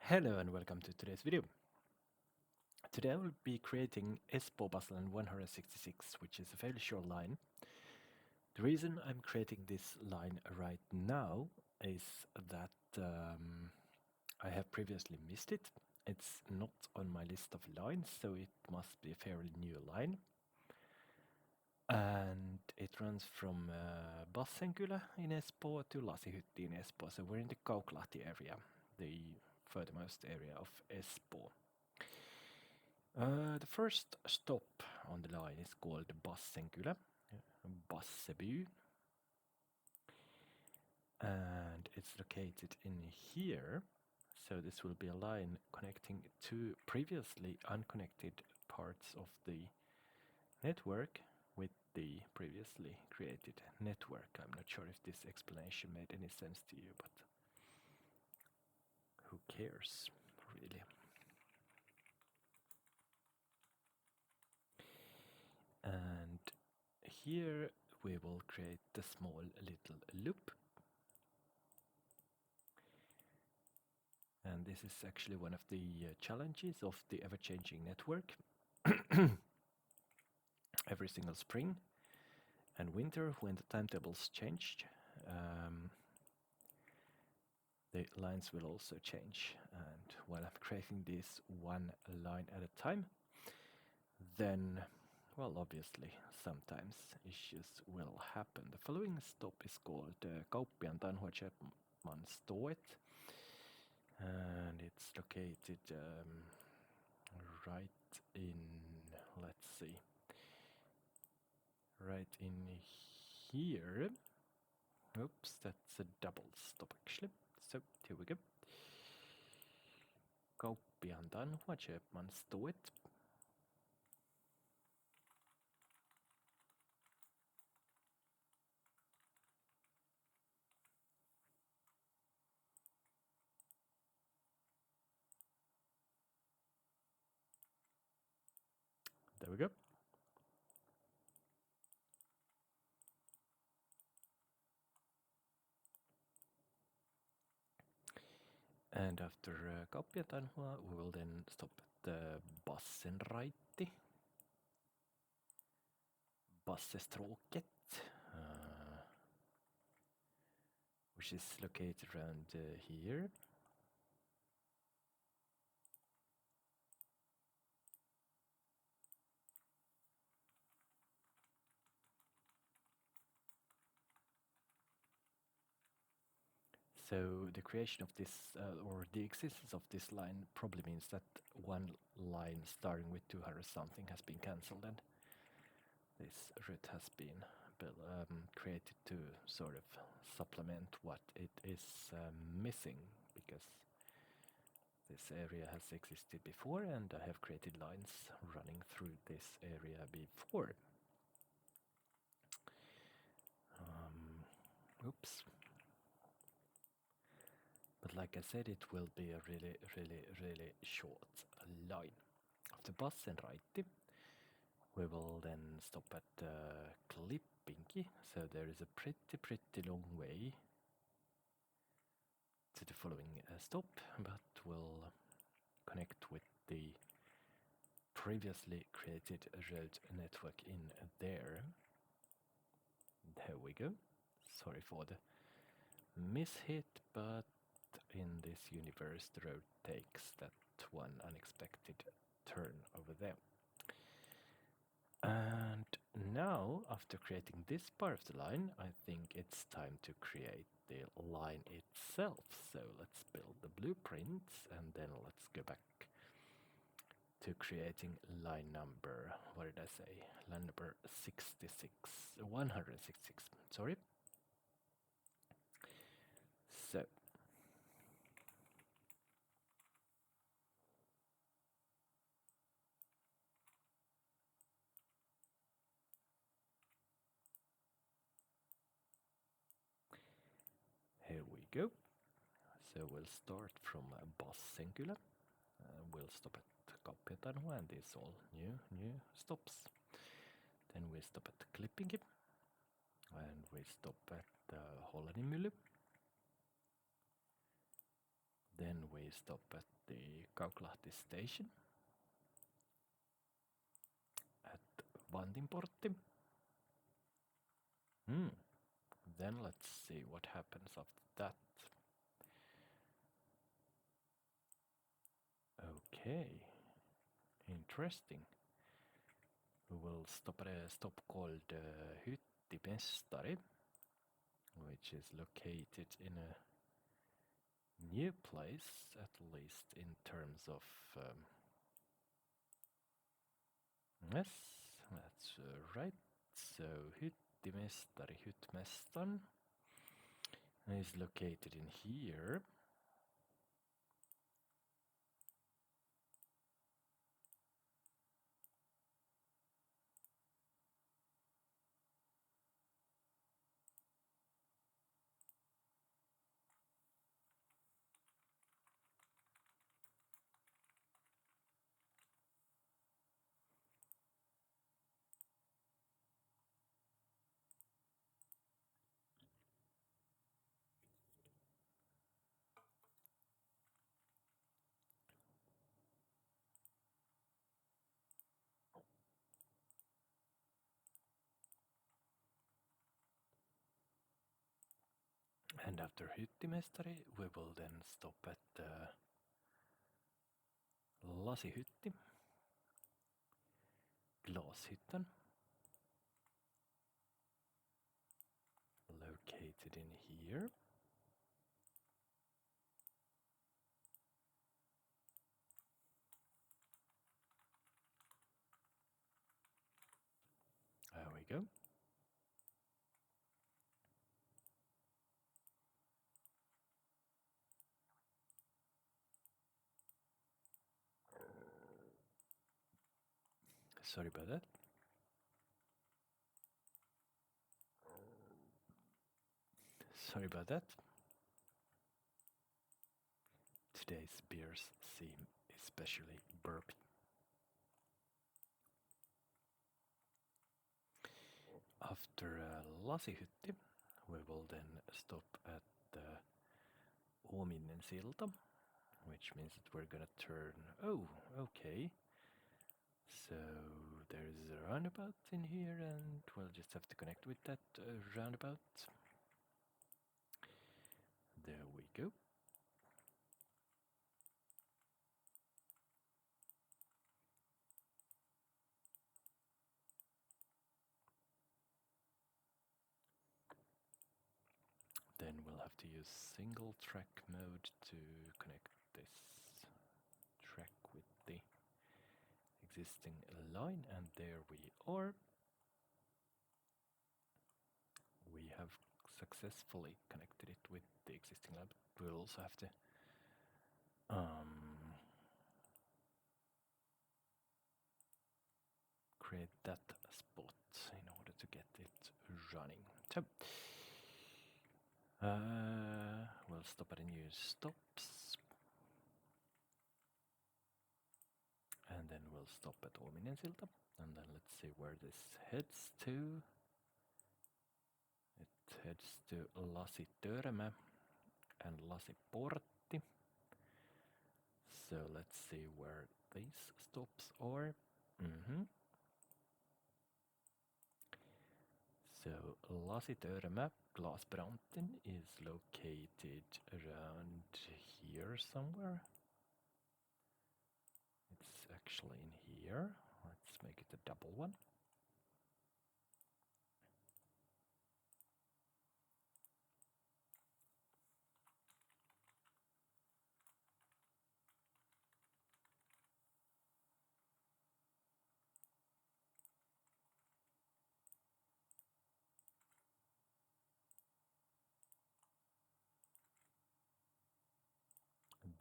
Hello and welcome to today's video. Today I will be creating Espoo bus line 166, which is a fairly short line. The reason I'm creating this line right now is that I have previously missed it. It's not on my list of lines, so it must be a fairly new line. And it runs from Bassenkylä in Espoo to Lasihytti in Espoo, so we're in the Kauklahti area, the furthermost area of Espoo. The first stop on the line is called Bassenkylä, Basseby, and it's located in here. So this will be a line connecting two previously unconnected parts of the network with the previously created network. I'm not sure if this explanation made any sense to you, but who cares, really? And here we will create a small little loop. And this is actually one of the challenges of the ever-changing network. Every single spring and winter, when the timetables changed, the lines will also change. And when I'm creating this one line at a time, then, well, obviously, sometimes issues will happen. The following stop is called Kauppiaan Tanhuachemanstået, and it's located right in, let's see, right in here. Oops, that's a double stop actually. So here we go. Kauppiaan Tanhuachemanstået. There we go. And after Kauppiaan Tanhua, we will then stop at the Bassenraitti, Bassestråket, which is located around here. So the creation of this, or the existence of this line probably means that one line starting with 200 something has been cancelled, and this route has been created to sort of supplement what it is missing, because this area has existed before and I have created lines running through this area before. Oops. But like I said, it will be a really short line. After Bassenraitti, we will then stop at Klippinki, so there is a pretty long way to the following stop, but we'll connect with the previously created road network in there. There we go. Sorry for the mishit, but in this universe the road takes that one unexpected turn over there. And now, after creating this part of the line, I think it's time to create the line itself. So let's build the blueprints and then let's go back to creating line number, what did I say? Line number 66, 166, sorry. So here we go. So we'll start from Bassenkylä. We'll stop at Kauppiaan Tanhua, and these all new stops. Then we stop at Klippinki, and we stop at Hollanimylly. Then we we stop at the Kauklahti station at Vantinportti. Then let's see what happens after that. Okay, interesting. We will stop at a stop called Hyttimestari, which is located in a new place, at least in terms of... yes, that's right. So Hyttimestari, Hyttmästaren, is located in here. And after Hyttimestari, we will then stop at Lasihytti, Glashyttan, located in here. There we go. Sorry about that. Sorry about that. Today's beers seem especially burpy. After Lasihytti, we will then stop at Oominensilta, which means that we're gonna turn... Oh, okay. So there's a roundabout in here, and we'll just have to connect with that roundabout. There we go. Then we'll have to use single track mode to connect this track with the existing line, and there we are. We have successfully connected it with the existing line, but we'll also have to create that spot in order to get it running. So we'll stop at a new stops, and then we'll stop at Oominensilta, and then let's see where this heads to. It heads to Lasitörmä and Lasiportti. So let's see where these stops are. So Lasitörmä, Glasbranten is located around here somewhere. It's actually in here. Let's make it a double one.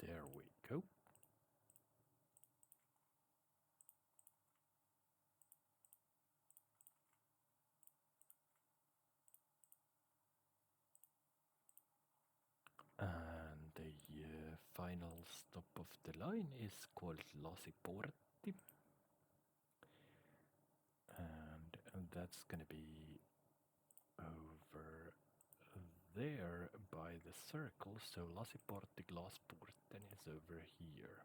There we go. And the final stop of the line is called Lasiportti. And that's gonna be over there by the circle, so Lasiportti Glasporten is over here.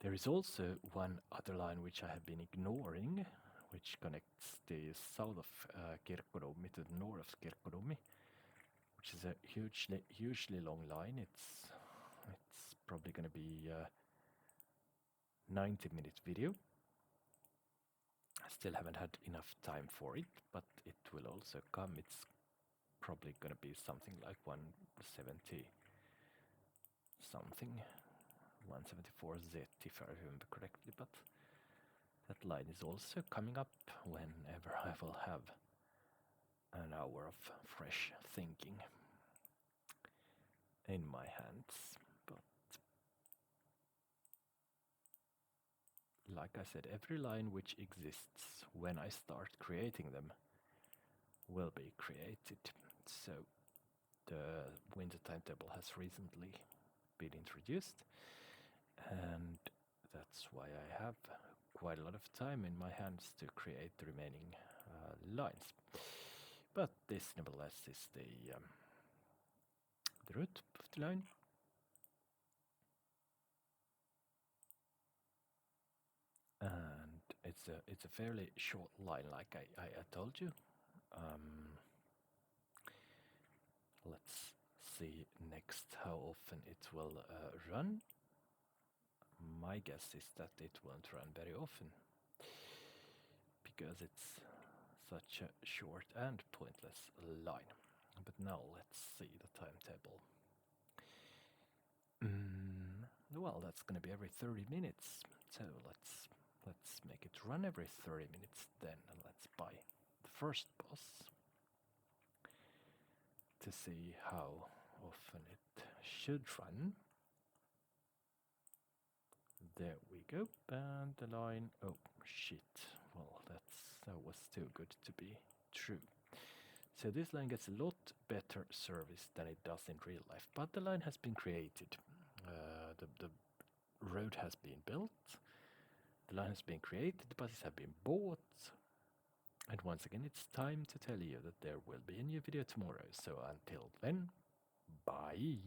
There is also one other line which I have been ignoring, which connects the south of Kirkkonummi to the north of Kirkkonummi, which is a hugely long line. It's probably going to be a 90-minute video. I still haven't had enough time for it, but it will also come. It's probably going to be something like 170 something, 174Z if I remember correctly, but that line is also coming up whenever I will have an hour of fresh thinking in my hands. But like I said, every line which exists when I start creating them will be created. So the winter timetable has recently been introduced, and that's why I have quite a lot of time in my hands to create the remaining lines. But this nevertheless is the route of the line. And it's a fairly short line, like I told you. Let's see next how often it will run. My guess is that it won't run very often, because it's such a short and pointless line. But now let's see the timetable. Well, that's going to be every 30 minutes. So let's make it run every 30 minutes then, and let's buy the first boss to see how often it should run. There we go, and the line. Oh shit! Well, that was too good to be true. So this line gets a lot better service than it does in real life, but the line has been created. The road has been built, the line has been created, the buses have been bought, and once again it's time to tell you that there will be a new video tomorrow. So until then, bye!